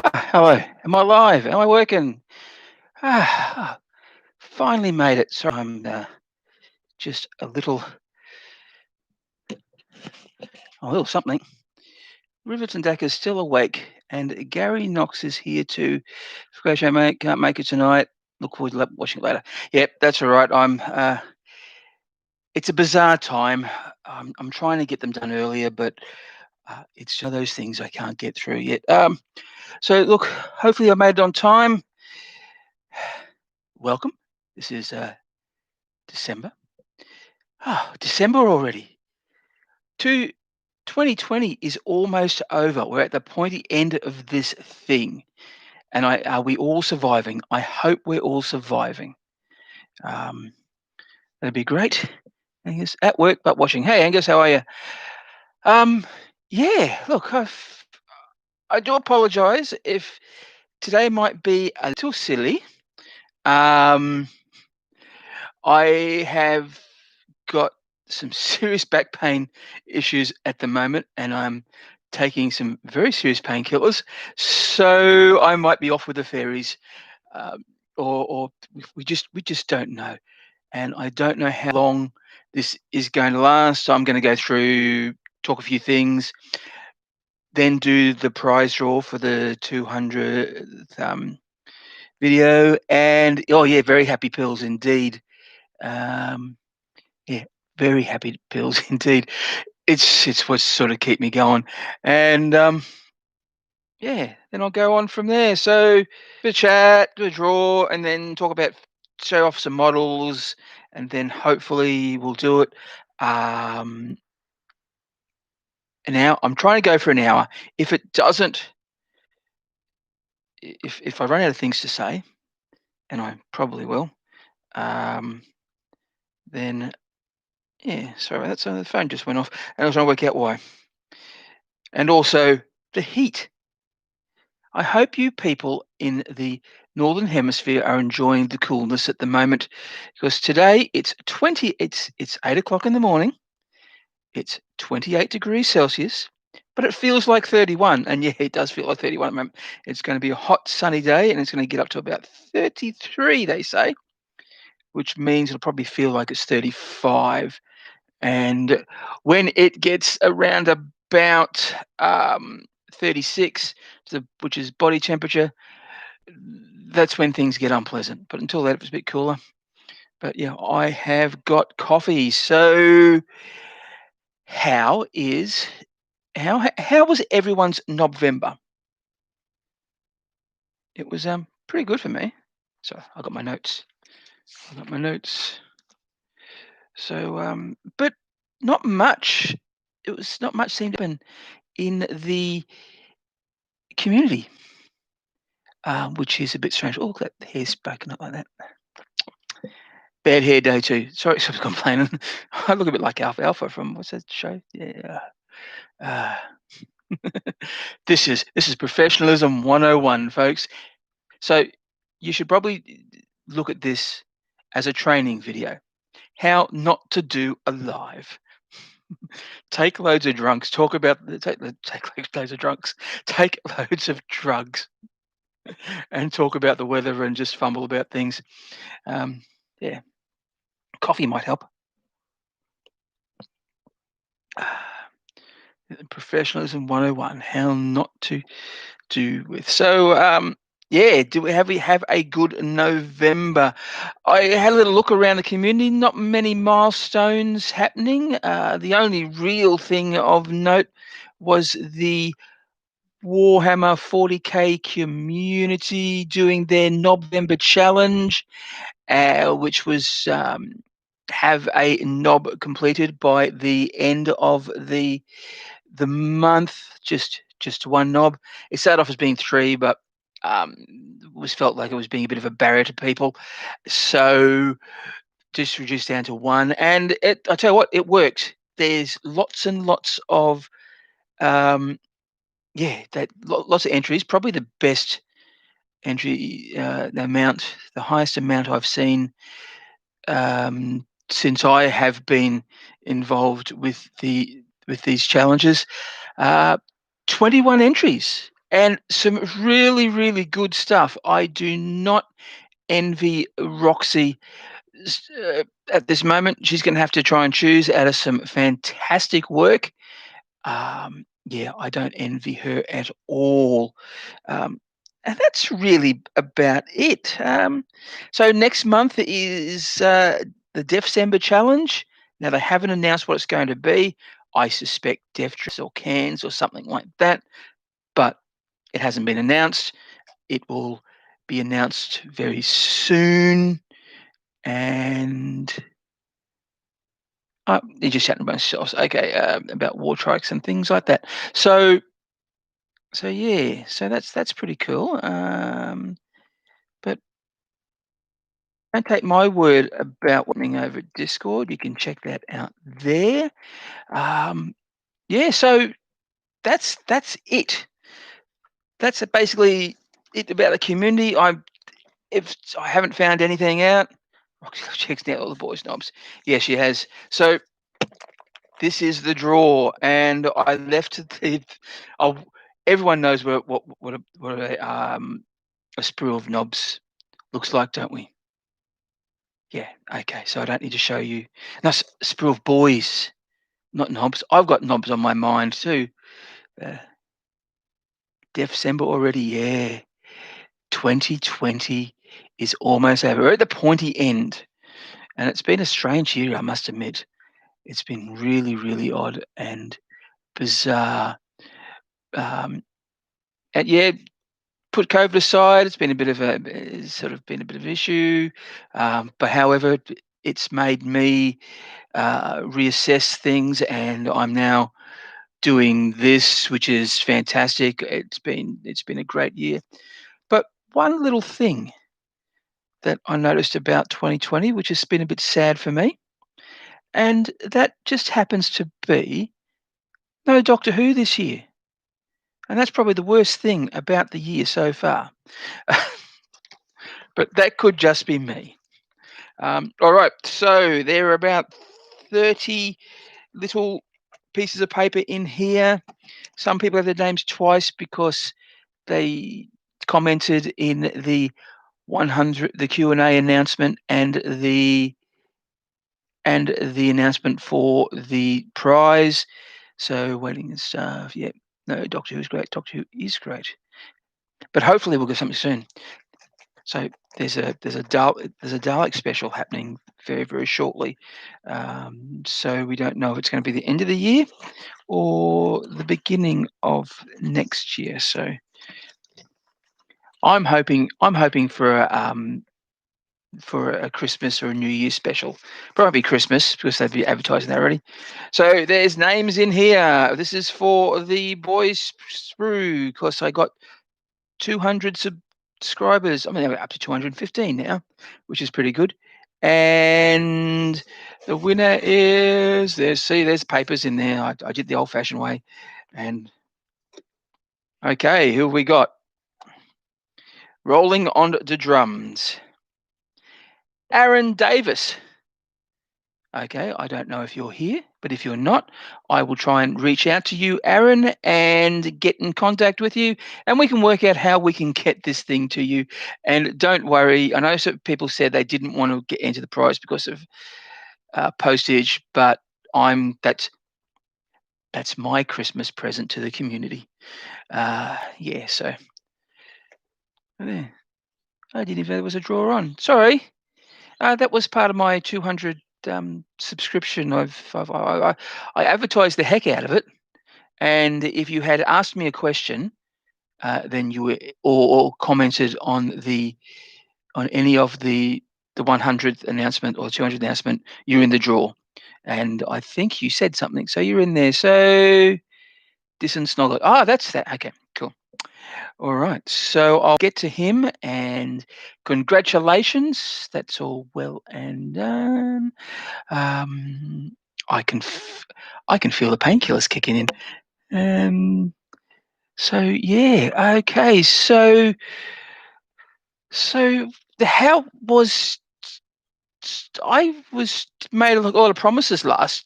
Hello. Am I live? Am I working? Finally made it. Sorry, I'm just a little something. Rivets and Dak is still awake, and Gary Knox is here too. Scratch, mate. Can't make it tonight. Look forward to watching it later. Yep, that's all right. It's a bizarre time. I'm trying to get them done earlier, but it's one of those things I can't get through yet. So look, hopefully I made it on time. Welcome. This is December. December already. 2020 is almost over. We're at the pointy end of this thing. And are we all surviving? I hope we're all surviving. Um, that'd be great. Angus, at work, but watching. Hey, Angus, how are you? Um, yeah, look, I do apologise if today might be a little silly. Um, I have got some serious back pain issues at the moment, and I'm taking some very serious painkillers. So I might be off with the fairies, um, or we just don't know, and I don't know how long this is going to last. So I'm going to go through, talk a few things, then do the prize draw for the 200th video, and oh yeah, very happy pills indeed. Um, Yeah, very happy pills indeed. It's what's sort of keep me going, and yeah, then I'll go on from there. So, bit of chat, do a draw, and then talk about show off some models, and then hopefully we'll do it. Um, an hour. I'm trying to go for an hour. If it doesn't, if I run out of things to say, and I probably will, um, then yeah. Sorry about that. So the phone just went off, and I was trying to work out why. And also the heat. I hope you people in the Northern Hemisphere are enjoying the coolness at the moment, because today it's 8 o'clock in the morning, it's 28 degrees Celsius, but it feels like 31. And yeah, it does feel like 31 at the moment. It's going to be a hot, sunny day, and it's going to get up to about 33, they say, which means it'll probably feel like it's 35. And when it gets around about 36, which is body temperature, that's when things get unpleasant. But until that, it was a bit cooler. But yeah, I have got coffee. So how was everyone's November? It was pretty good for me. So I got my notes. I got my notes. So but not much. It was not much seemed to happen in the community, which is a bit strange. Oh, that hair's broken up like that. Bad hair day too. Sorry, stop complaining. I look a bit like Alpha from what's that show? Yeah. Uh, this is professionalism 101, folks. So you should probably look at this as a training video. How not to do a live. Take loads of drunks. Talk about take loads of drunks. Take loads of drugs and talk about the weather and just fumble about things. Yeah, coffee might help. Professionalism 101, how not to do with. So, yeah, do we have a good November? I had a little look around the community, not many milestones happening. The only real thing of note was the Warhammer 40K community doing their November challenge, which was have a knob completed by the end of the month, just one knob. It started off as being three, but was felt like it was being a bit of a barrier to people, so just reduced down to one. And I tell you what, it works. There's lots and lots of yeah, lots of entries. Probably the best entry, the highest amount I've seen since I have been involved with these challenges. Uh, 21 entries. and some really, really good stuff. I do not envy Roxy at this moment. She's going to have to try and choose out of some fantastic work. Yeah, I don't envy her at all. Um, and that's really about it. So next month is the December challenge. Now they haven't announced what it's going to be. I suspect Death Trips or cans or something like that, but it hasn't been announced. It will be announced very soon, and they're just chatting about themselves. Okay, about war trikes and things like that. So yeah, so that's pretty cool. But don't take my word about what's happening over at Discord. You can check that out there. Yeah, so that's it. That's basically it about the community. If I haven't found anything out, Roxy checks out all the boys' knobs. Yeah, she has. So this is the draw, and I left the. Oh, everyone knows a sprue of knobs looks like, don't we? Yeah. Okay. So I don't need to show you. No, sprue of boys, not knobs. I've got knobs on my mind too. Uh, December already. Yeah. 2020 is almost over. We're at the pointy end, and it's been a strange year, I must admit. It's been really, really odd and bizarre. Um, and yeah, put COVID aside, it's been a bit of a it's sort of been a bit of an issue. But however, it's made me reassess things, and I'm now doing this, which is fantastic. It's been a great year. But one little thing that I noticed about 2020, which has been a bit sad for me, and that just happens to be no Doctor Who this year. And that's probably the worst thing about the year so far. But that could just be me. All right, so there are about 30 little pieces of paper in here. Some people have their names twice because they commented in the 100 the Q&A announcement and the announcement for the prize. So waiting and stuff. Yeah, no, Doctor Who's great. Doctor Who is great, but hopefully we'll get something soon. So there's a Dalek special happening very, very shortly. So we don't know if it's going to be the end of the year or the beginning of next year. So I'm hoping for a Christmas or a New Year special. Probably Christmas because they'd be advertising that already. So there's names in here. This is for the boys sprue because I got 200 subscribers. I mean, they're up to 215 now, which is pretty good. And the winner is there's papers in there. I did the old-fashioned way. And okay, who have we got? Rolling on the drums. Aaron Davis. Okay, I don't know if you're here, but if you're not, I will try and reach out to you, Aaron, and get in contact with you, and we can work out how we can get this thing to you. And don't worry, I know some people said they didn't want to get into the prize because of postage, but that's my Christmas present to the community. Yeah, so there. I didn't even know there was a draw on. Sorry, that was part of my 200 subscription. I advertised the heck out of it, and if you had asked me a question, then you were or commented on any of the 100th announcement or 200th announcement, you're in the draw. And I think you said something, so you're in there. So Dyson Snoggle. Ah, that's that. Okay, cool. All right, so I'll get to him and congratulations. That's all well and done. Um, I can I can feel the painkillers kicking in. So yeah, okay. So how was I was made a lot of promises last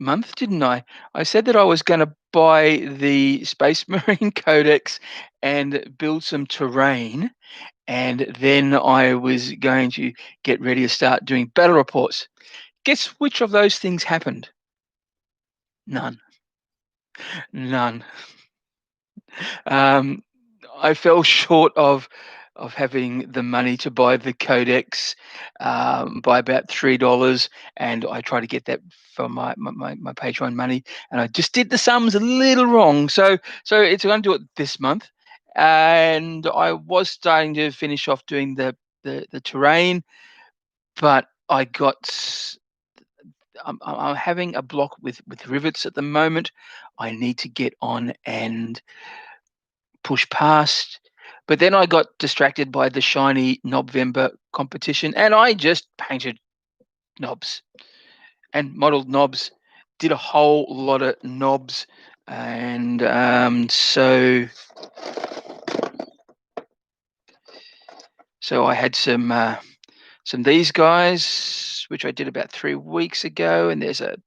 month, didn't I? I said that I was going to buy the Space Marine Codex and build some terrain, and then I was going to get ready to start doing battle reports. Guess which of those things happened? None. None. Um, I fell short of having the money to buy the codex by about $3, and I tried to get that for my Patreon money, and I just did the sums a little wrong. So it's going to do it this month, and I was starting to finish off doing the terrain, but I'm having a block with rivets at the moment. I need to get on and push past. But then I got distracted by the shiny Knobvember competition, and I just painted knobs and modelled knobs, did a whole lot of knobs, and so I had some these guys, which I did about 3 weeks ago, and there's a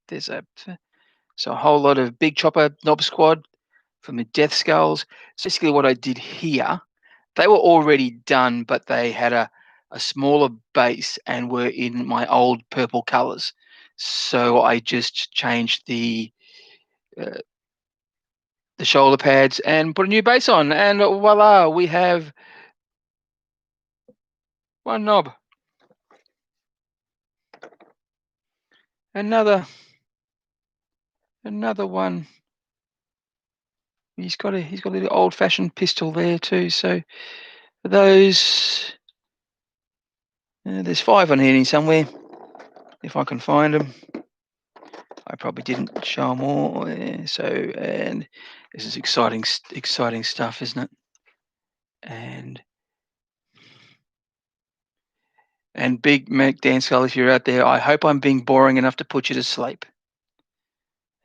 whole lot of big chopper knob squad from the deathskulls. So basically, what I did here, they were already done, but they had a smaller base and were in my old purple colors. So I just changed uh, the shoulder pads and put a new base on, and voila, we have one knob. Another one. He's got a little old-fashioned pistol there too. So those, there's 5 on here somewhere if I can find them. I probably didn't show them all. So, and this is exciting stuff, isn't it? And Big Mac Danskull, if you're out there, I hope I'm being boring enough to put you to sleep.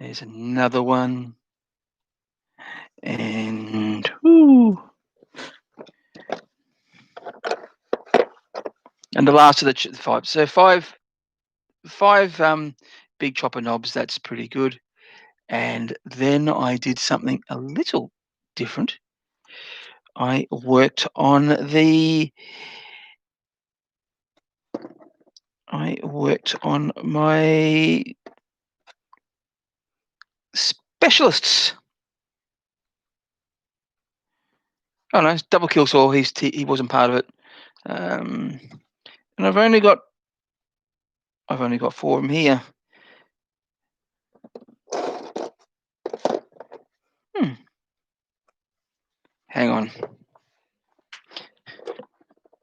There's another one. And and the last of the 5. So five big chopper knobs. That's pretty good. And then I did something a little different. I worked on my specialists. Oh no, it's double kill saw. He wasn't part of it. And I've only got 4 of them here. Hang on.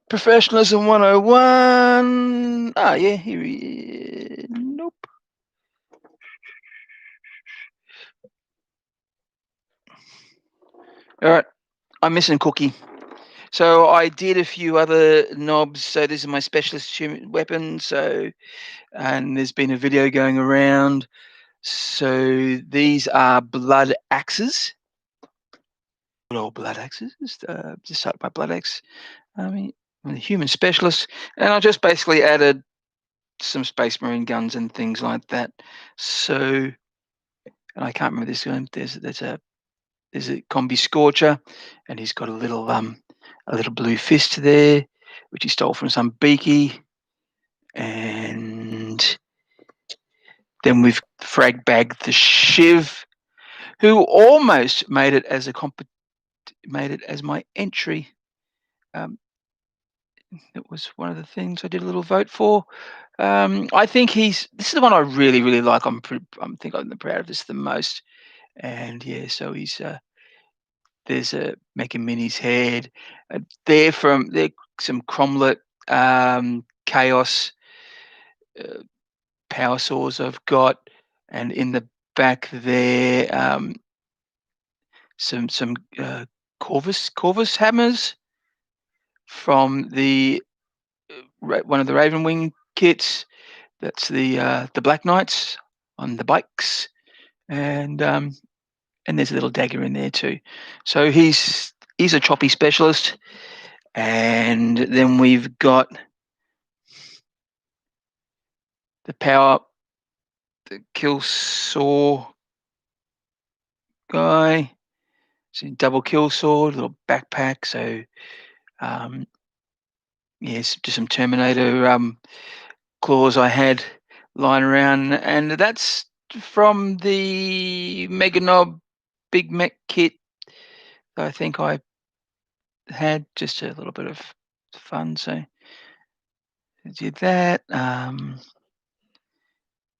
Professionalism 101. Ah, yeah, here he is. Nope. All right, I'm missing Cookie. So I did a few other knobs. So this is my specialist weapon. So, and there's been a video going around. So these are blood axes. Good old blood axes. Just start my blood axe. I mean, I'm a human specialist, and I just basically added some Space Marine guns and things like that. So, and I can't remember this one. There's a combi scorcher, and he's got a little blue fist there, which he stole from some beaky. And then we've frag bagged the Shiv, who almost made it as my entry. It was one of the things I did a little vote for. I think this is the one I really, really like. I'm proud of this the most. And yeah, so there's a Mecha Mini's head. They're some Cromlet Chaos power saws I've got, and in the back there, some Corvus hammers from one of the Ravenwing kits. That's the Black Knights on the bikes, and there's a little dagger in there too. So he's a choppy specialist. And then we've got the power the kill saw guy. So double kill sword, little backpack. So um, yes, just some Terminator claws I had lying around, and that's from the Mega Knob Big Mech kit. I think I had just a little bit of fun, so I did that.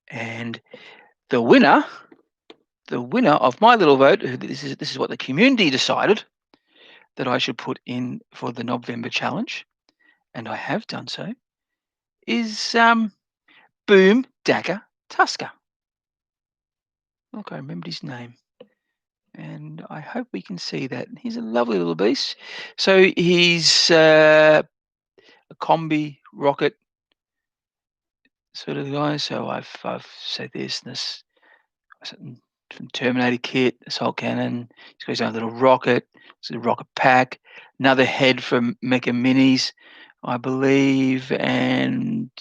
And the winner, the winner of my little vote, this is what the community decided that I should put in for the November challenge, and I have done so, is Boom Dagger Tusker. Look, I remembered his name. And I hope we can see that. He's a lovely little beast. So he's a combi rocket sort of guy. So I've said this from Terminator kit, assault cannon. He's got his own little rocket. It's a rocket pack. Another head from Mecha Minis, I believe, and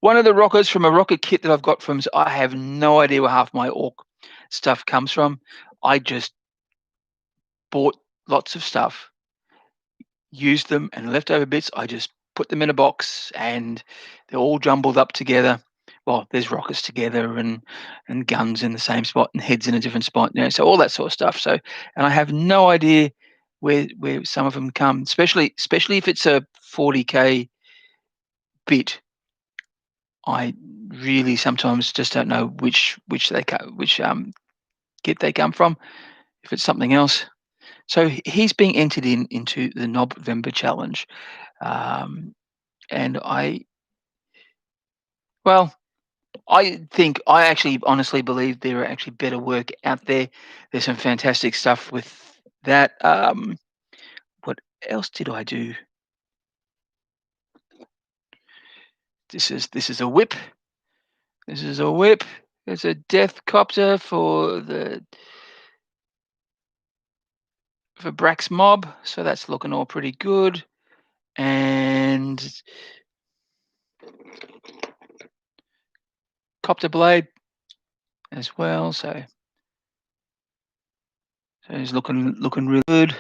one of the rockets from a rocket kit that I've got from. I have no idea where half my orc stuff comes from. I just bought lots of stuff, used them, and leftover bits, I just put them in a box, and they're all jumbled up together. Well, there's rockets together and guns in the same spot and heads in a different spot, so all that sort of stuff. So, and I have no idea where some of them come, especially if it's a 40K bit. I really sometimes just don't know which kit they come from. If it's something else, so he's being entered into the November challenge. Um, and well, I actually honestly believe there are actually better work out there. There's some fantastic stuff with that. What else did I do? This is a whip. This is a whip. It's a death copter for Brak's mob, so that's looking all pretty good. And copter blade as well. So he's looking really good.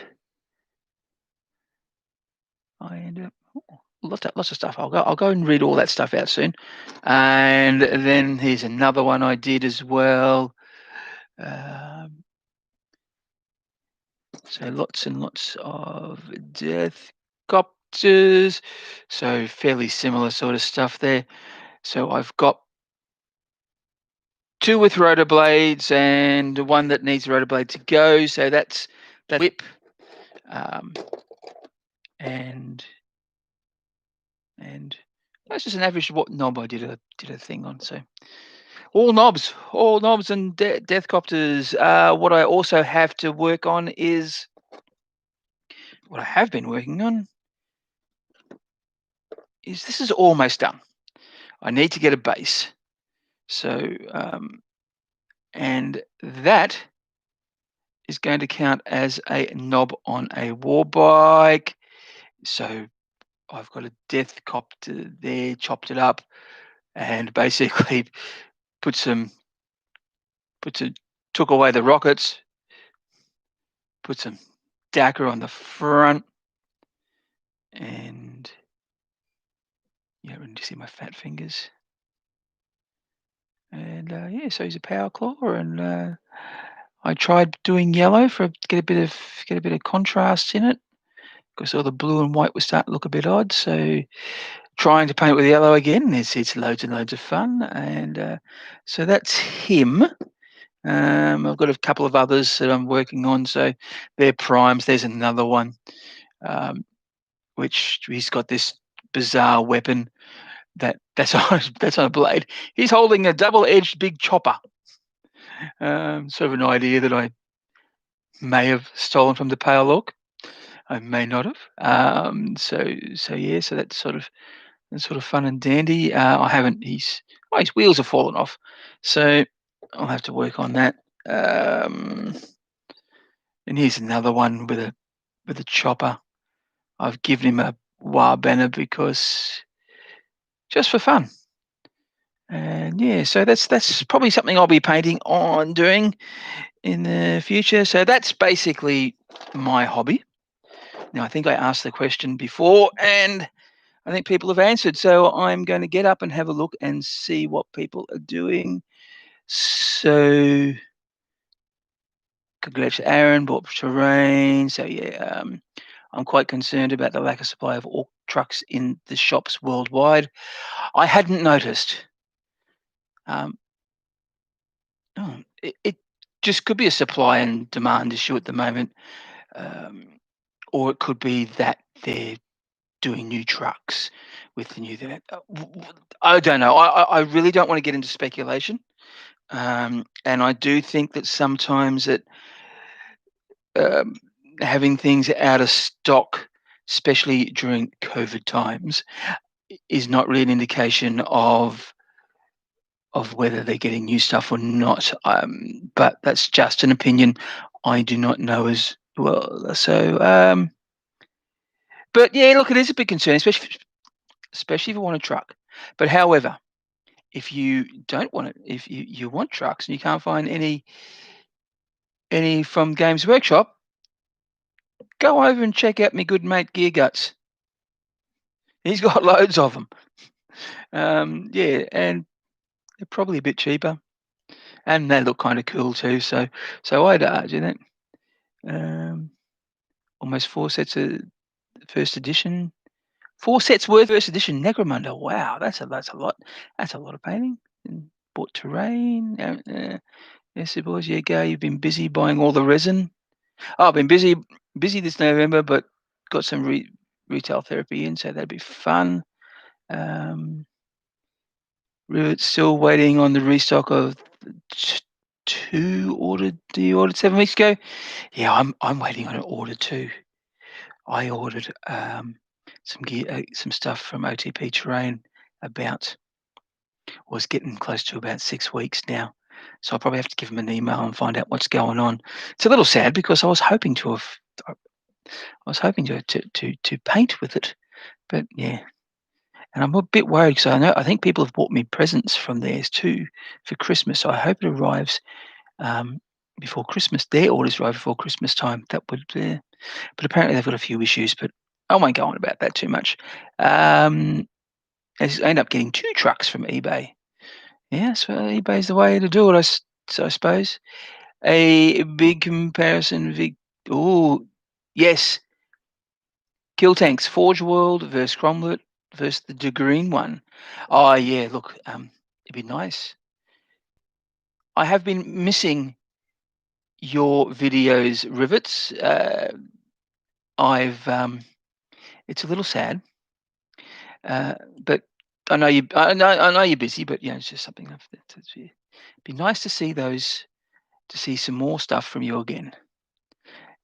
I end up lots of stuff. I'll go and read all that stuff out soon. And then here's another one I did as well. So lots and lots of death copters. So fairly similar sort of stuff there. So I've got two with rotor blades and one that needs a rotor blade to go. So that's that whip. And that's just an average what knob I did a thing on. So all knobs and death copters. What I also have to work on is what I have been working on is this is almost done. I need to get a base. So and that is going to count as a knob on a war bike. So I've got a death copter there, chopped it up, and basically took away the rockets, put some Dakar on the front, and yeah, and you see my fat fingers. And yeah, so he's a power claw, and I tried doing yellow for get a bit of contrast in it, because all the blue and white was starting to look a bit odd. So trying to paint it with yellow again, it's loads and loads of fun, and so that's him. I've got a couple of others that I'm working on, so they're primes. There's another one, which he's got this bizarre weapon that's on a blade. He's holding a double-edged big chopper. Sort of an idea that I may have stolen from the Pale Orc. I may not have. So yeah, so that's sort of fun and dandy. I haven't. His wheels have fallen off, so I'll have to work on that. And here's another one with a chopper. I've given him a war banner because just for fun. And yeah, so that's probably something I'll be painting on doing in the future. So that's basically my hobby. Now, I think I asked the question before, and I think people have answered. So I'm going to get up and have a look and see what people are doing. So congratulations, Aaron, bought terrain. So yeah, I'm quite concerned about the lack of supply of ork trucks in the shops worldwide. I hadn't noticed. Um, it just could be a supply and demand issue at the moment, um, or it could be that they're doing new trucks with the new that. I don't know. I really don't want to get into speculation, and I do think that sometimes that um, having things out of stock, especially during COVID times, is not really an indication of whether they're getting new stuff or not. But that's just an opinion. I do not know as well. So, but yeah, look, it is a big concern, especially if you want a truck. But however, if you don't want it, if you want trucks and you can't find any from Games Workshop, go over and check out my good mate Gear Guts. He's got loads of them. Yeah, and they're probably a bit cheaper, and they look kind of cool too. So I'd argue that. Um, Almost 4 sets of first edition. 4 sets worth first edition Necromunda. Wow, that's a lot. That's a lot of painting. And bought terrain. Yes, it was. Yeah, Gay, you've been busy buying all the resin. Oh, I've been busy this November, but got some retail therapy in, so that'd be fun. Um, we're still waiting on the restock of two ordered. You ordered 7 weeks ago. Yeah, I'm waiting on an order too. I ordered some gear, some stuff from OTP Terrain about was getting close to about 6 weeks now. So I'll probably have to give them an email and find out what's going on. It's a little sad because I was hoping to paint with it, but yeah. And I'm a bit worried because I think people have bought me presents from theirs too for Christmas. So I hope it arrives um, before Christmas. Their orders arrive before Christmas time. That would, but apparently they've got a few issues. But I won't go on about that too much. I end up getting 2 trucks from eBay. Yeah, so eBay's the way to do it, I suppose. A big comparison. Oh, yes. Kill Tanks, Forge World versus Cromlech versus the green one. Oh, yeah, look, it'd be nice. I have been missing your videos, Rivets. I've it's a little sad, but I know you're busy, but, it's just something it'd be nice to see those to see some more stuff from you again.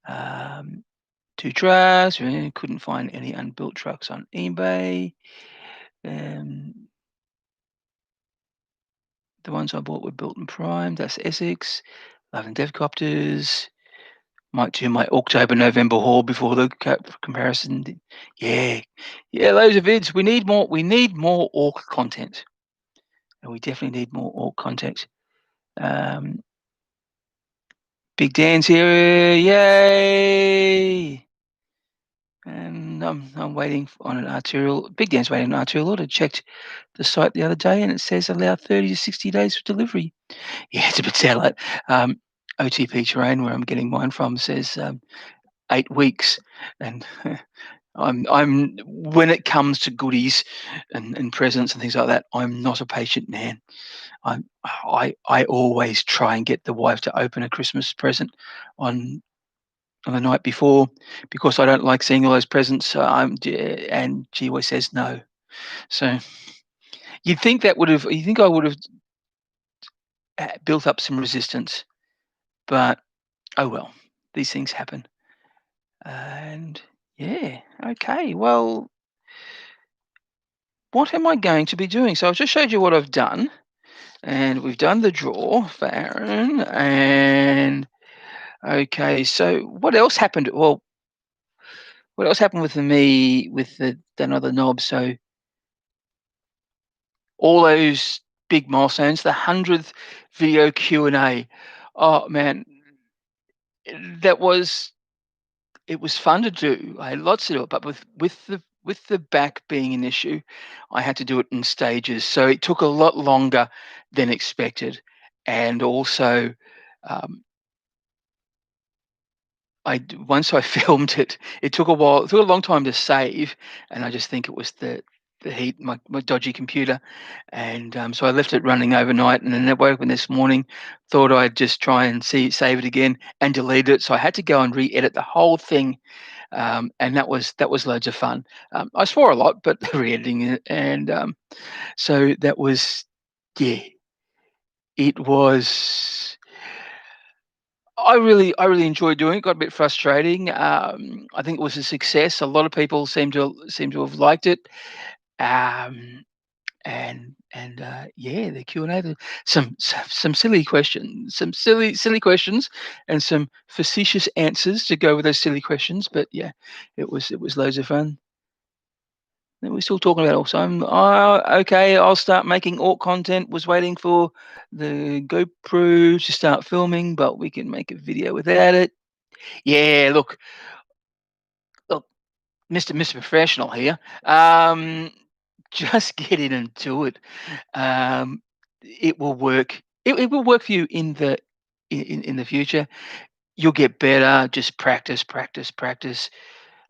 Um, 2 trucks, really couldn't find any unbuilt trucks on eBay. Um, the ones I bought were built and primed. That's Essex. Loving Devcopters. Might do my October, November haul before the comparison. Yeah, yeah, those are vids. We need more orc content. And we definitely need more orc content. Um, Big Dan's here. Yay! And I'm waiting on an arterial. Big Dan's waiting on an arterial order. Checked the site the other day, and it says allow 30 to 60 days for delivery. Yeah, it's a bit sad. Like OTP Terrain, where I'm getting mine from, says 8 weeks, and I'm when it comes to goodies and presents and things like that, I'm not a patient man. I always try and get the wife to open a Christmas present on on the night before because I don't like seeing all those presents. And she always says no. So you think I would have built up some resistance, but oh well, these things happen. And yeah, okay. Well, what am I going to be doing? So I've just showed you what I've done, and we've done the draw for Aaron. And okay, so what else happened? Well, what else happened with me with the another knob? So all those big milestones. The 100th video Q&A. Oh, man, that was it was fun to do. I had lots to do it, but with the back being an issue, I had to do it in stages. So it took a lot longer than expected. And also, um, once I filmed it, it took a while. It took a long time to save, and I just think it was the heat, my dodgy computer, and so I left it running overnight, and then I woke up this morning, thought I'd just try and save it again, and delete it. So I had to go and re-edit the whole thing, and that was loads of fun. I swore a lot, but re-editing it, and so that was, yeah, it was. I really enjoyed doing it. Got a bit frustrating. I think it was a success. A lot of people seem to have liked it. Um, and yeah, the Q&A, some silly questions, some silly questions, and some facetious answers to go with those silly questions. But yeah, it was loads of fun. And we're still talking about also. Okay. I'll start making orc content. Was waiting for the GoPro to start filming, but we can make a video without it. Yeah, look, Mr. Professional here. Just get in and do it. It will work. It will work for you in the future. You'll get better. Just practice, practice, practice.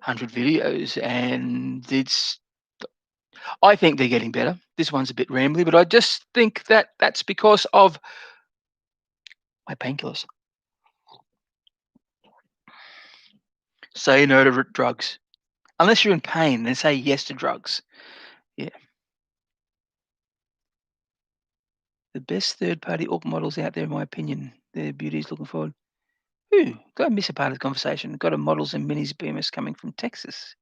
100 videos, and I think they're getting better. This one's a bit rambly, but I just think that that's because of my painkillers. Say no to drugs. Unless you're in pain, then say yes to drugs. Yeah. The best third-party orc models out there, in my opinion. Their beauties looking forward. Ooh, did I miss a part of the conversation? Got a models and minis BMS coming from Texas.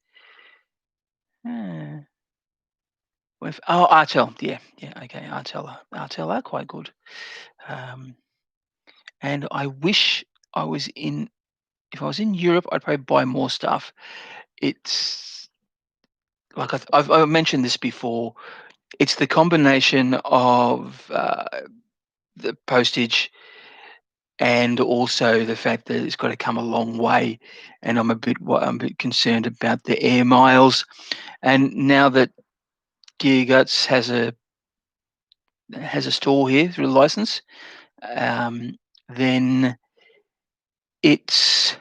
Ah, Artel. Yeah, yeah, okay. Artel are quite good. Um, and I wish I was in. If I was in Europe, I'd probably buy more stuff. It's like I've mentioned this before. It's the combination of the postage and also the fact that it's got to come a long way, and I'm a bit concerned about the air miles. And now that Gear Guts has a store here through a license, um, then it's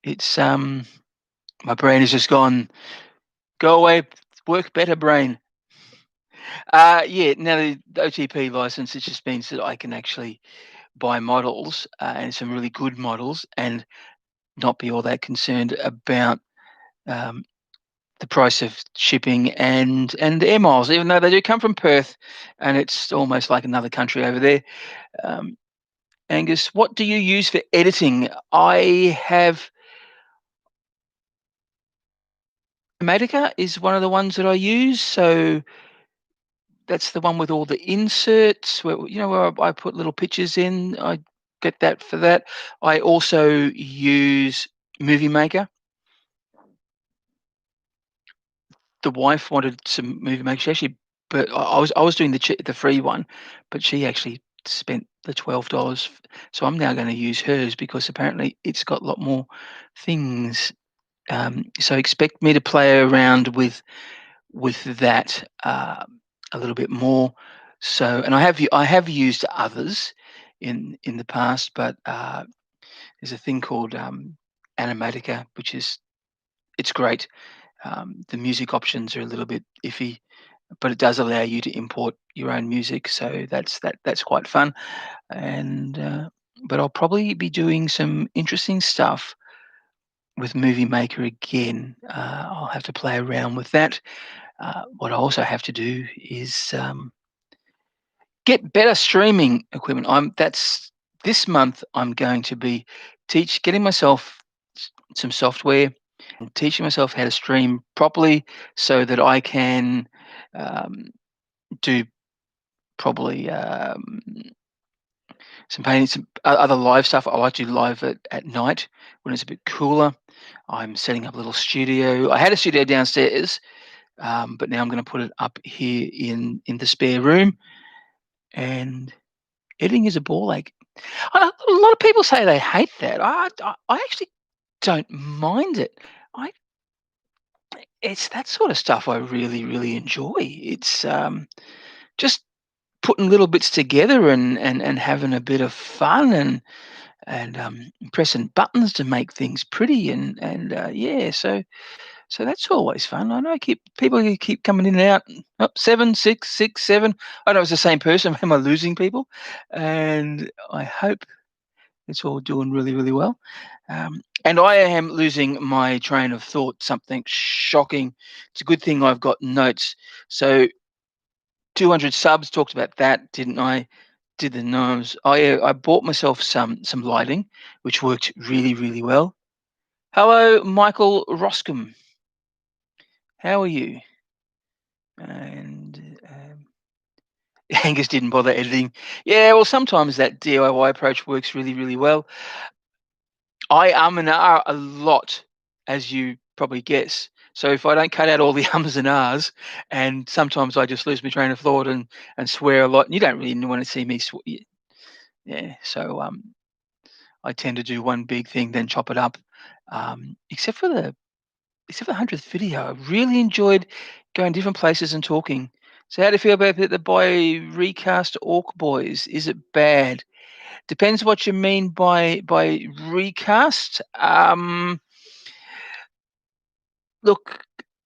it's my brain has just gone, go away, work better, brain. Yeah, now the OTP license, it just means that I can actually buy models, and some really good models, and not be all that concerned about um, the price of shipping and air miles, even though they do come from Perth, and it's almost like another country over there. Um, Angus, what do you use for editing? I have Medica is one of the ones that I use, so that's the one with all the inserts where where I put little pictures in. I get that for that. I also use Movie Maker. The wife wanted some Movie Maker. She actually, but I was doing the free one, but she actually spent the $12. So I'm now going to use hers because apparently it's got a lot more things. So expect me to play around with that a little bit more. So, and I have used others in the past, but there's a thing called Animatica, which is it's great. The music options are a little bit iffy, but it does allow you to import your own music, so that's quite fun. And but I'll probably be doing some interesting stuff with Movie Maker again. I'll have to play around with that. What I also have to do is get better streaming equipment. That's this month. I'm going to be getting myself some software and teaching myself how to stream properly so that I can um, do probably some painting, some other live stuff. I like to do live at night when it's a bit cooler. I'm setting up a little studio. I had a studio downstairs, but now I'm going to put it up here in the spare room. And editing is a ball ache. A lot of people say they hate that. I actually don't mind it. I It's that sort of stuff I really, really enjoy. It's, just putting little bits together and having a bit of fun and pressing buttons to make things pretty and yeah, so that's always fun. I know people who keep coming in and out. Oh, 7, 6, 6, 7. I know it's the same person. Am I losing people? And I hope it's all doing really, really well. And I am losing my train of thought. Something shocking. It's a good thing I've got notes. So 200 subs, talked about that, didn't I? Did the gnomes. I bought myself some lighting, which worked really, really well. Hello, Michael Roscombe. How are you? And Angus didn't bother editing. Yeah, well, sometimes that DIY approach works really, really well. I and ah a lot, as you probably guess. So if I don't cut out all the ums and ahs, and sometimes I just lose my train of thought and swear a lot, and you don't really want to see me yeah. So I tend to do one big thing, then chop it up. Except for the 100th video, I really enjoyed going different places and talking. So how do you feel about the boy recast Orc Boys? Is it bad? Depends what you mean by recast. Look,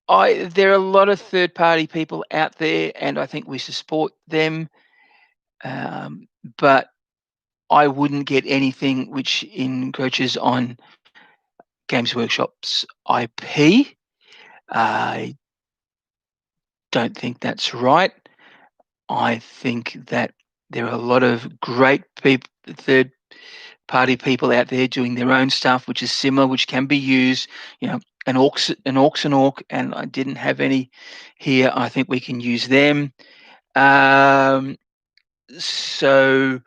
I there are a lot of third party people out there, and I think we should support them. But I wouldn't get anything which encroaches on Games Workshop's IP. I don't think that's right. I think that there are a lot of great people, third party people out there doing their own stuff, which is similar, which can be used. You know, an orc, and I didn't have any here. I think we can use them. Um, so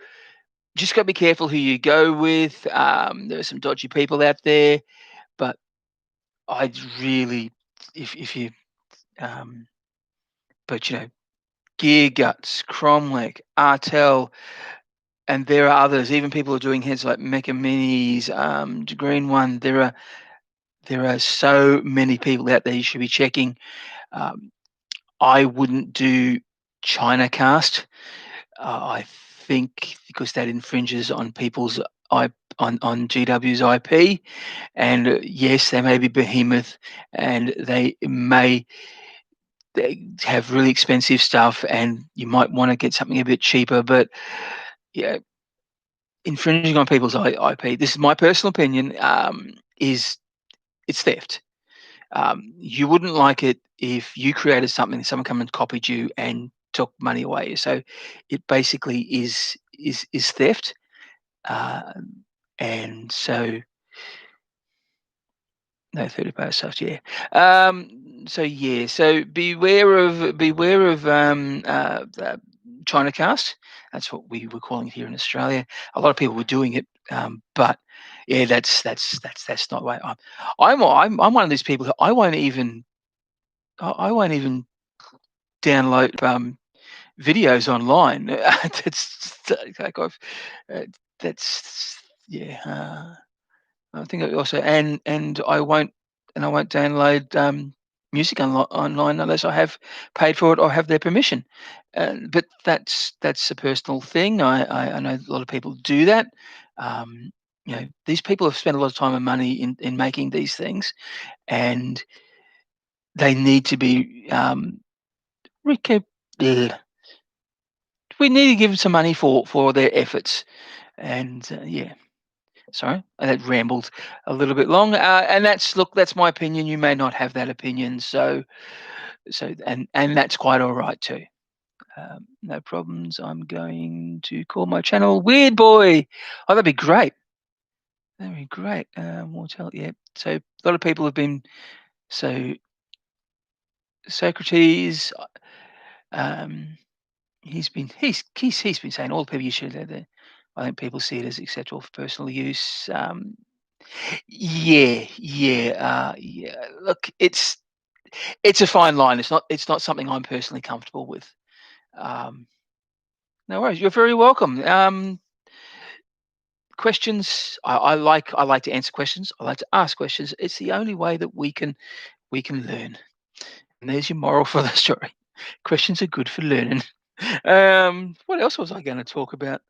just got to be careful who you go with. There are some dodgy people out there, but I'd really, if you, um, but Gear Guts, Cromlech, Artel, and there are others. Even people who are doing heads like Mecha Minis, the Green One. There are so many people out there you should be checking. Um, I wouldn't do China Cast. I think because that infringes on people's on GW's IP, and yes, they may be behemoth, and they have really expensive stuff, and you might want to get something a bit cheaper, but yeah, infringing on people's IP. This is my personal opinion. Is It's theft. You wouldn't like it if you created something, someone come and copied you and took money away. So it basically is theft. Uh, and so no 30 stuff, yeah. So yeah, so beware of China cast. That's what we were calling it here in Australia. A lot of people were doing it, but yeah, that's not right. I'm one of these people who I won't even download videos online. Like uh, that's yeah. I think I also and I won't download music online unless I have paid for it or have their permission. But that's a personal thing. I know a lot of people do that. Um, these people have spent a lot of time and money in making these things, and they need to be recap. bleh. We need to give them some money for their efforts. And yeah, sorry, that rambled a little bit long. And that's my opinion. You may not have that opinion, and that's quite all right too. No problems. I'm going to call my channel Weird Boy. Oh, that'd be great. That'd be great. Mortal, yeah. So a lot of people have been so Socrates. Um, he's been saying all the people you should. I think people see it as acceptable for personal use. Yeah, yeah, yeah. Look, it's a fine line. It's not something I'm personally comfortable with. Um, no worries. You're very welcome. Questions. I like to answer questions. I like to ask questions. It's the only way that we can learn. And there's your moral for the story. Questions are good for learning. What else was I going to talk about?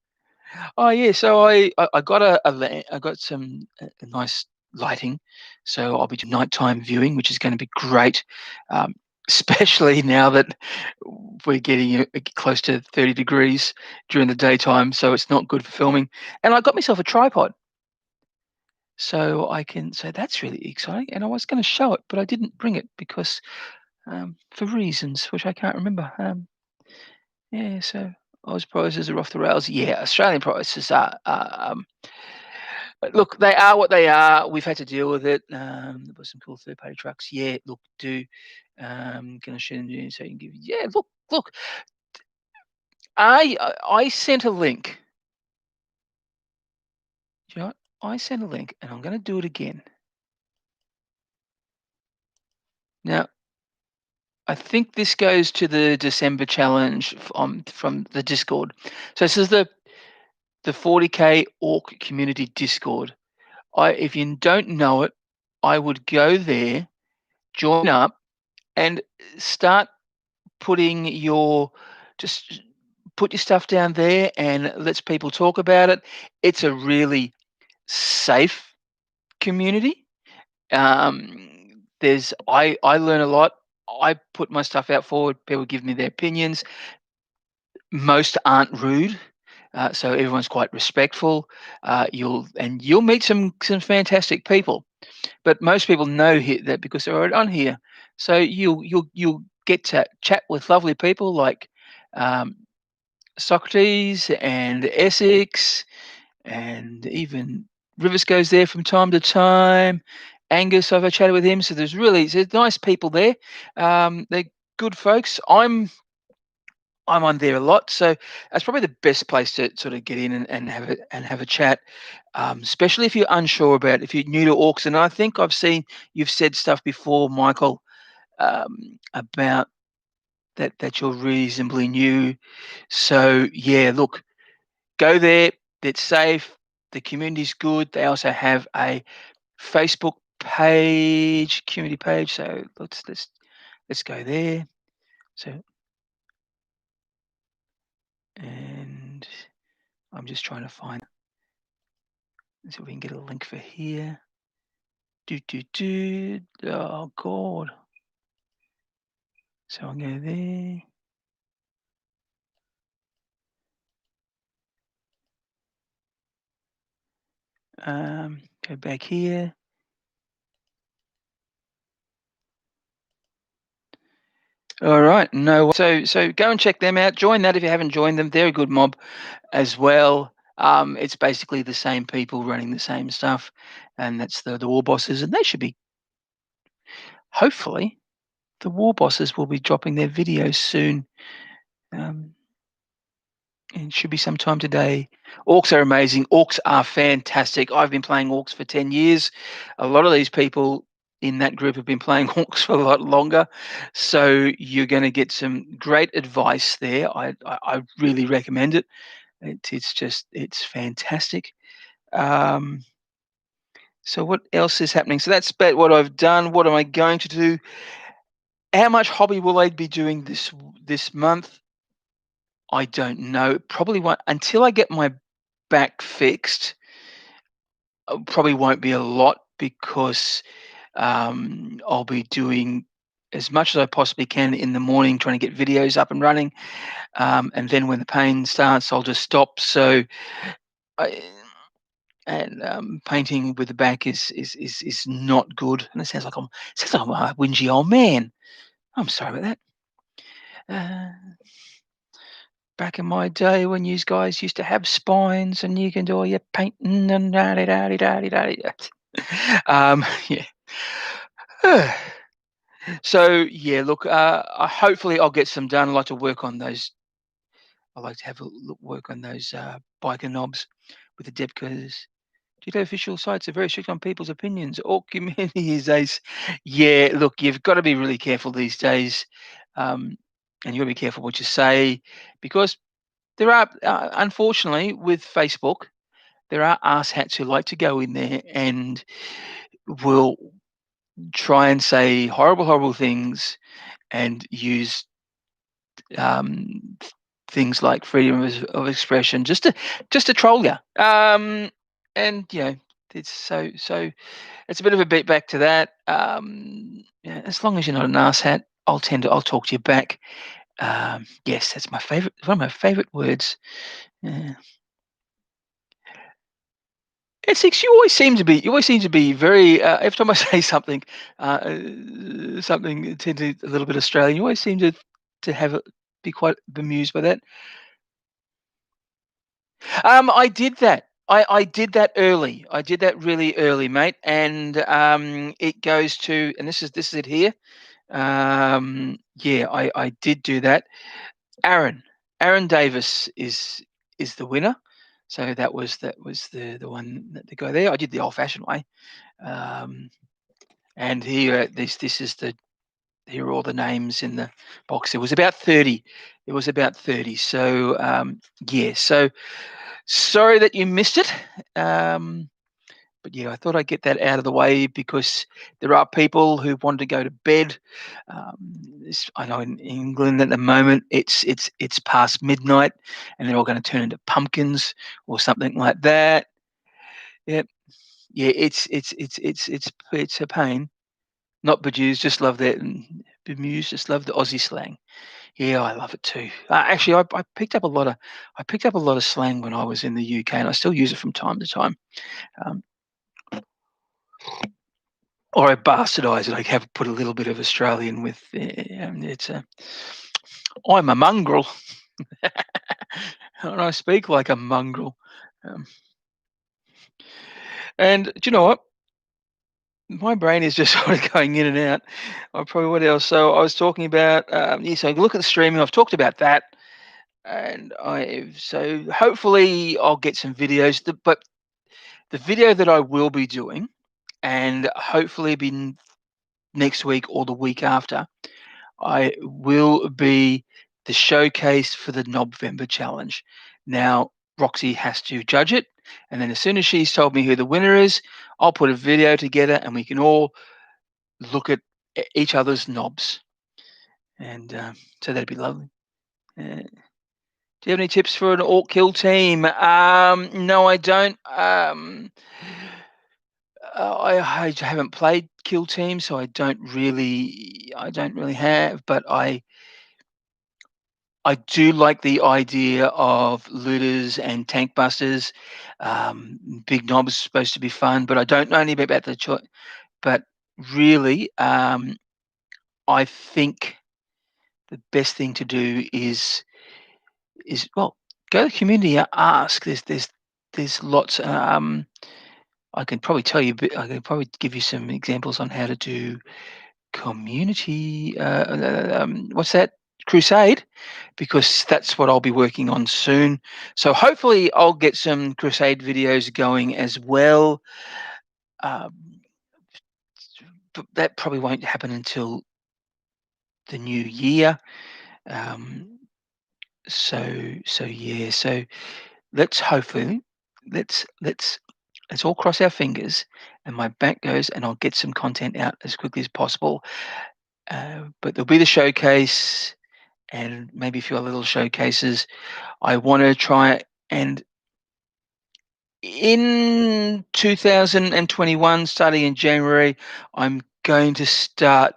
Oh yeah, so I got I got some a nice lighting, so I'll be doing nighttime viewing, which is going to be great, um, especially now that we're getting close to 30 degrees during the daytime, so it's not good for filming. And I got myself a tripod, so I can. So that's really exciting. And I was going to show it, but I didn't bring it because for reasons which I can't remember. Yeah, so Oz prices are off the rails. Yeah, Australian prices are. Look, they are what they are. We've had to deal with it. There was some cool third-party trucks. Yeah, look, do gonna share them so you can give. Yeah, look. I sent a link. You know what? I sent a link, and I'm gonna do it again. Now, I think this goes to the December challenge from the Discord. So this is the 40K Orc community Discord. If you don't know it, I would go there, join up, and start putting your just put your stuff down there and lets people talk about it. It's a really safe community. I learn a lot. I put my stuff out forward. People give me their opinions. Most aren't rude. So everyone's quite respectful. You'll meet some fantastic people. But most people know that because they're already on here. So you'll get to chat with lovely people like um, Socrates and Essex, and even Rivers goes there from time to time. Angus, I've chatted with him. So there's nice people there. They're good folks. I'm on there a lot, so that's probably the best place to sort of get in and have a chat, especially if you're unsure about if you're new to orcs. And I think I've seen you've said stuff before, Michael, about that you're reasonably new. So yeah, look, go there. It's safe. The community's good. They also have a Facebook page, community page. So let's go there. So and I'm just trying to find. So we can get a link for here. Oh God. So I'll go there. Go back here. All right. No. So go and check them out. Join that if you haven't joined them. They're a good mob as well. It's basically the same people running the same stuff, and that's the war bosses, and they should be hopefully the war bosses will be dropping their videos soon. Um, It should be sometime today. Orcs are amazing. Orcs are fantastic. I've been playing orcs for 10 years. A lot of these people in that group have been playing orcs for a lot longer. So you're going to get some great advice there. I really recommend it. It's fantastic. Um, so what else is happening? So that's about what I've done. What am I going to do? How much hobby will I be doing this month? I don't know. Probably won't until I get my back fixed. Probably won't be a lot because I'll be doing as much as I possibly can in the morning, trying to get videos up and running. And then when the pain starts, I'll just stop. So, I, and painting with the back is not good. And it sounds like I'm a whingy old man. I'm sorry about that. Back in my day when you guys used to have spines and you can do all your painting and da da da da da da. Yeah. So yeah, look, hopefully I'll get some done. I like to work on those. I like to have a work on those biker knobs with the depth cutters. Due to official sites are very strict on people's opinions. All community these days. Yeah, look, you've got to be really careful these days, and you got to be careful what you say because there are, unfortunately, with Facebook, there are arse-hats who like to go in there and will try and say horrible, horrible things and use things like freedom of expression just to troll you. And it's so it's a bit of a beat back to that. Yeah, as long as you're not an arsehat, I'll talk to you back. Yes, that's my favorite. One of my favorite words. Yeah. You always seem to be very. Every time I say something, something tend to a little bit Australian. You always seem to have be quite bemused by that. I did that. I did that early. I did that really early, mate. And it goes to, and this is it here. Yeah, I did do that. Aaron, Aaron Davis is the winner. So that was the one the guy there. I did the old fashioned way. Um, and here this is the here are all the names in the box. It was about 30. It was about 30. So yeah. So sorry that you missed it. Um, but yeah, I thought I'd get that out of the way because there are people who want to go to bed. I know in England at the moment it's past midnight, and they're all going to turn into pumpkins or something like that. Yeah, yeah, it's a pain. Not bemused, just love that. Bemused, just love the Aussie slang. Yeah, I love it too. Actually, I picked up a lot of slang when I was in the UK, and I still use it from time to time. Um, or I bastardise it. I have put a little bit of Australian with. It's a. I'm a mongrel, and I speak like a mongrel. Um, and do you know what? My brain is just sort of going in and out. I probably what else? So I was talking about. Yeah, so look at the streaming. I've talked about that, and so hopefully I'll get some videos. But the video that I will be doing, and hopefully be next week or the week after, I will be the showcase for the November challenge. Now, Roxy has to judge it, and then as soon as she's told me who the winner is, I'll put a video together and we can all look at each other's knobs. And so that'd be lovely. Do you have any tips for an orc kill team? No, I don't. I haven't played kill team, so I don't really have. But I do like the idea of looters and tank busters. Big knobs is supposed to be fun, but I don't know anything about the choice. But really, I think the best thing to do is well, go to the community, ask. There's lots. I can probably tell you. I can probably give you some examples on how to do community. What's that? Crusade, because that's what I'll be working on soon. So hopefully I'll get some crusade videos going as well. Um, but that probably won't happen until the new year. Um, so yeah. So let's hopefully let's let's all cross our fingers and my back goes and I'll get some content out as quickly as possible. But there'll be the showcase and maybe a few other little showcases. I want to try and in 2021, starting in January, I'm going to start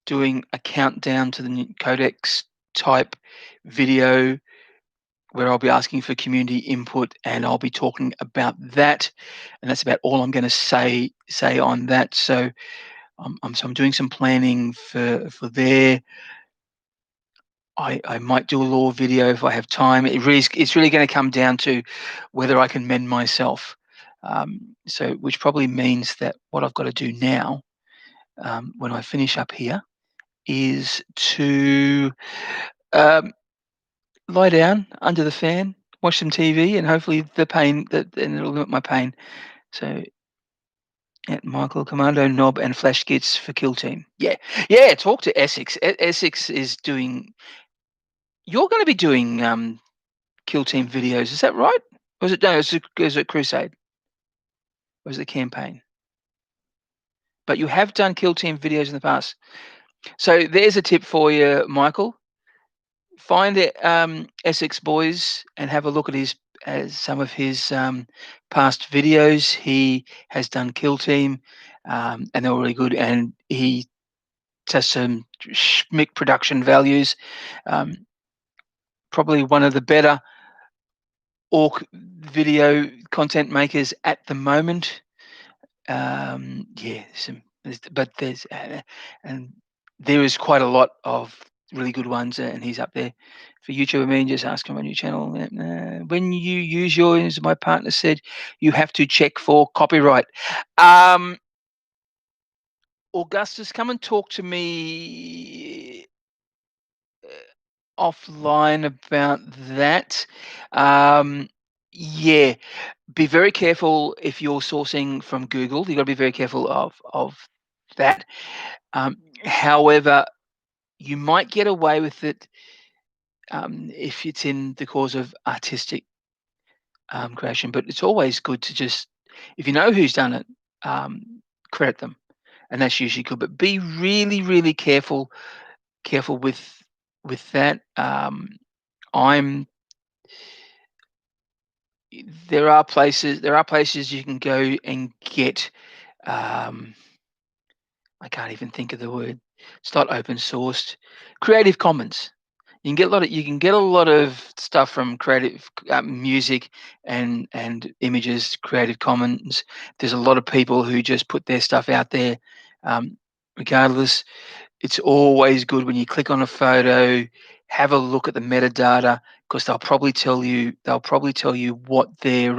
doing a countdown to the new codex type video where I'll be asking for community input and I'll be talking about that. And that's about all I'm going to say on that. So I'm doing some planning for there. I might do a lore video if I have time. It's really going to come down to whether I can mend myself. So which probably means that what I've got to do now, when I finish up here, is to um, lie down under the fan, watch some TV, and hopefully the pain that and it'll limit my pain. So at Michael Commando Knob and Flash Skits for Kill Team. Yeah, yeah. Talk to Essex. Essex is doing. You're going to be doing Kill Team videos. Is that right? Or is it no? Is it Crusade? Or is it campaign? But you have done Kill Team videos in the past. So there's a tip for you, Michael. Find it, Essex Boys, and have a look at his some of his past videos. He has done Kill Team, and they're really good. And he has some schmick production values. Um, Probably one of the better orc video content makers at the moment. Yeah, but there's and there is quite a lot of really good ones, and he's up there. For YouTube, I mean, just ask him on your channel. When you use yours, my partner said you have to check for copyright. Um, Augustus, come and talk to me offline about that. Yeah, be very careful if you're sourcing from Google. You've got to be very careful of that. However, you might get away with it if it's in the cause of artistic creation. But it's always good to just, if you know who's done it, credit them, and that's usually good. But be really, really careful with that. I'm there are places you can go and get. Um, I can't even think of the word. It's not open sourced. Creative Commons. You can get a lot of stuff from creative music and images. Creative Commons. There's a lot of people who just put their stuff out there. Regardless, it's always good when you click on a photo, have a look at the metadata because they'll probably tell you what their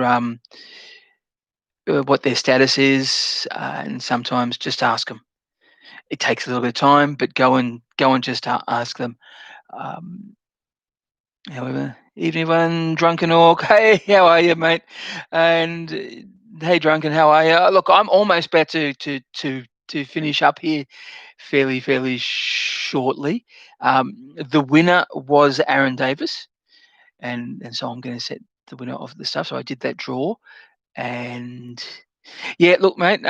status is, and sometimes just ask them. It takes a little bit of time, but go and just ask them. Um, However, evening one, drunken orc. Hey, how are you, mate? And hey, drunken, how are you? Look, I'm almost about to finish up here, fairly shortly. The winner was Aaron Davis, and so I'm going to set the winner of the stuff. So I did that draw, and yeah, look, mate.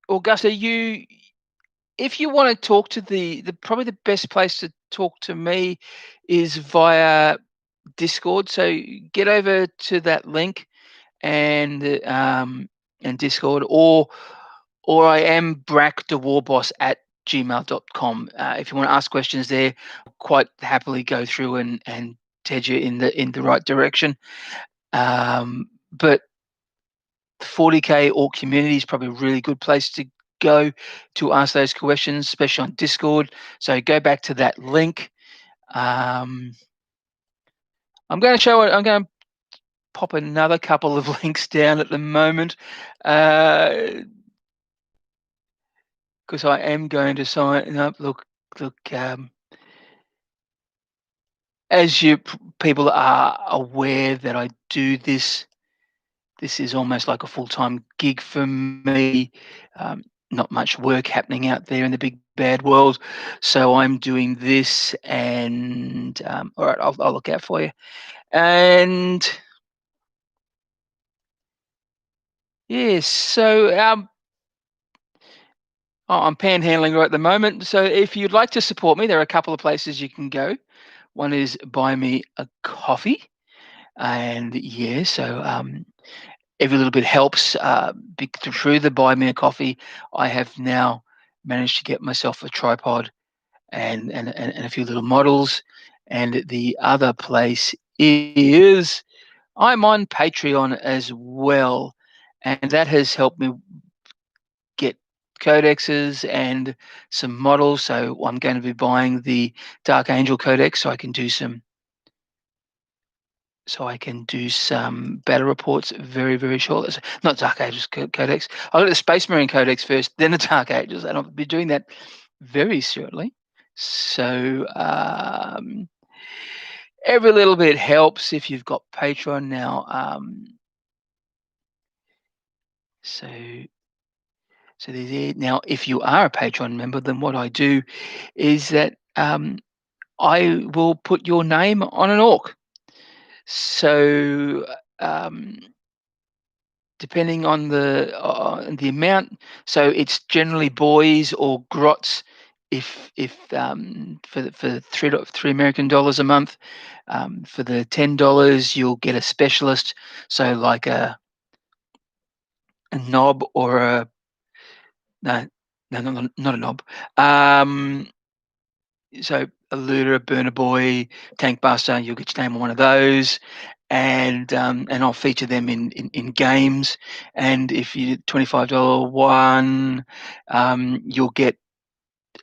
Augusta, if you want to talk to the probably the best place to talk to me is via Discord. So get over to that link and Discord, or I am Brak the Warboss at gmail.com. If you want to ask questions there, I'll quite happily go through and head you in the right direction. But 40K or community is probably a really good place to go to ask those questions, especially on Discord. So go back to that link. Um, I'm going to pop another couple of links down at the moment because I am going to sign up. Look. As people are aware that I do this, this is almost like a full-time gig for me. Um, Not much work happening out there in the big bad world, so I'm doing this. And all right, I'll look out for you. And yes, so I'm panhandling right at the moment. So if you'd like to support me, there are a couple of places you can go. One is buy me a coffee, and yeah, so every little bit helps. Through the buy me a coffee, I have now managed to get myself a tripod and a few little models. And the other place is I'm on Patreon as well, and that has helped me get codexes and some models. So I'm going to be buying the Dark Angel codex so I can do some battle reports very shortly. Not Dark Ages codex. I'll get the Space Marine codex first, then the Dark Ages, and I'll be doing that very shortly. So every little bit helps if you've got Patreon now. So so there's it. Now, if you are a Patreon member, then what I do is that I will put your name on an orc. So um, depending on the amount, so it's generally boys or grots. If for $3 American a month, for the $10 you'll get a specialist. So like a knob or a no, no, not a knob. Um, so a looter, a burner boy, tank buster, you'll get your name on one of those, and I'll feature them in games. And if you $25 one, you'll get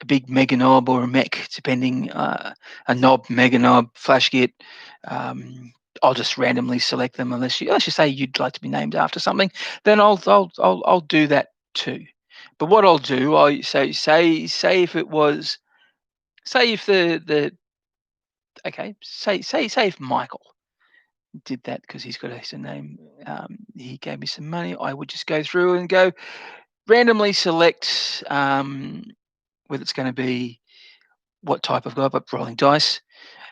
a big mega knob or a mech, depending a knob, mega knob, flash kit. Um, I'll just randomly select them unless you say you'd like to be named after something, then I'll do that too. But what I'll do, I say if it was say if the okay say if Michael did that because he's got a name, he gave me some money, I would just go through and go randomly select whether it's going to be what type of guy, but rolling dice.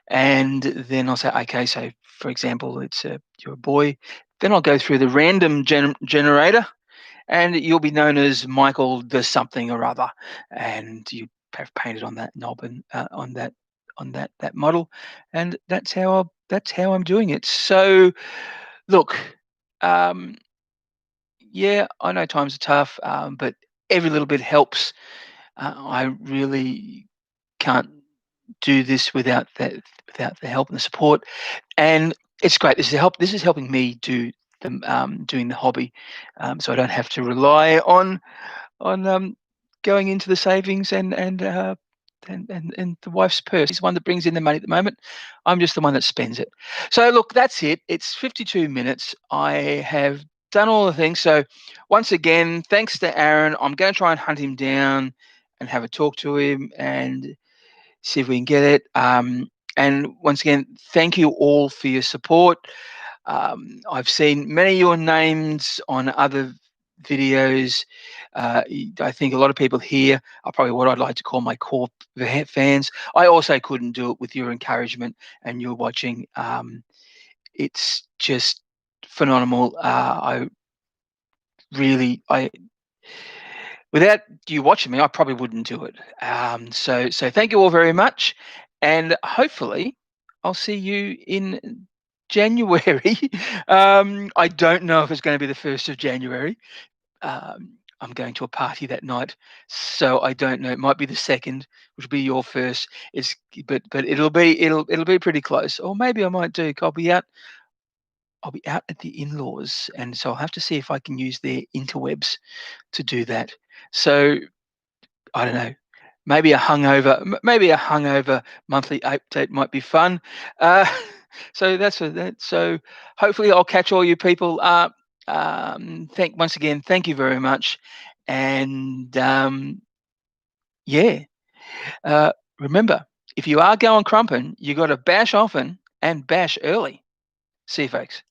And then I'll say, okay, so for example, you're a boy. Then I'll go through the random generator, and you'll be known as Michael the something or other, and you have painted on that knob and on that model, and that's how I'm doing it. So look, um, yeah, I know times are tough, but every little bit helps. I really can't do this without the help and the support, and it's great. This is helping me doing the hobby, so I don't have to rely on going into the savings and the wife's purse. She's the one that brings in the money at the moment. I'm just the one that spends it. So look, that's it. It's 52 minutes. I have done all the things. So once again, thanks to Aaron. I'm going to try and hunt him down and have a talk to him and see if we can get it. And once again, thank you all for your support. I've seen many of your names on other videos. I think a lot of people here are probably what I'd like to call my core fans. I also couldn't do it with your encouragement and your watching. It's just phenomenal. I really, I without you watching me, I probably wouldn't do it. So thank you all very much, and hopefully I'll see you in January. I don't know if it's going to be the 1st of January. I'm going to a party that night, so I don't know. It might be the second, which will be your first. But it'll be pretty close, or maybe I might do. I'll be out. I'll be out at the in-laws, and so I'll have to see if I can use their interwebs to do that. So I don't know. Maybe a hungover monthly update might be fun. Uh, so that's what that. So hopefully I'll catch all you people up. Once again, thank you very much, and yeah. Uh, remember, if you are going crumping, you got to bash often and bash early. See you, folks.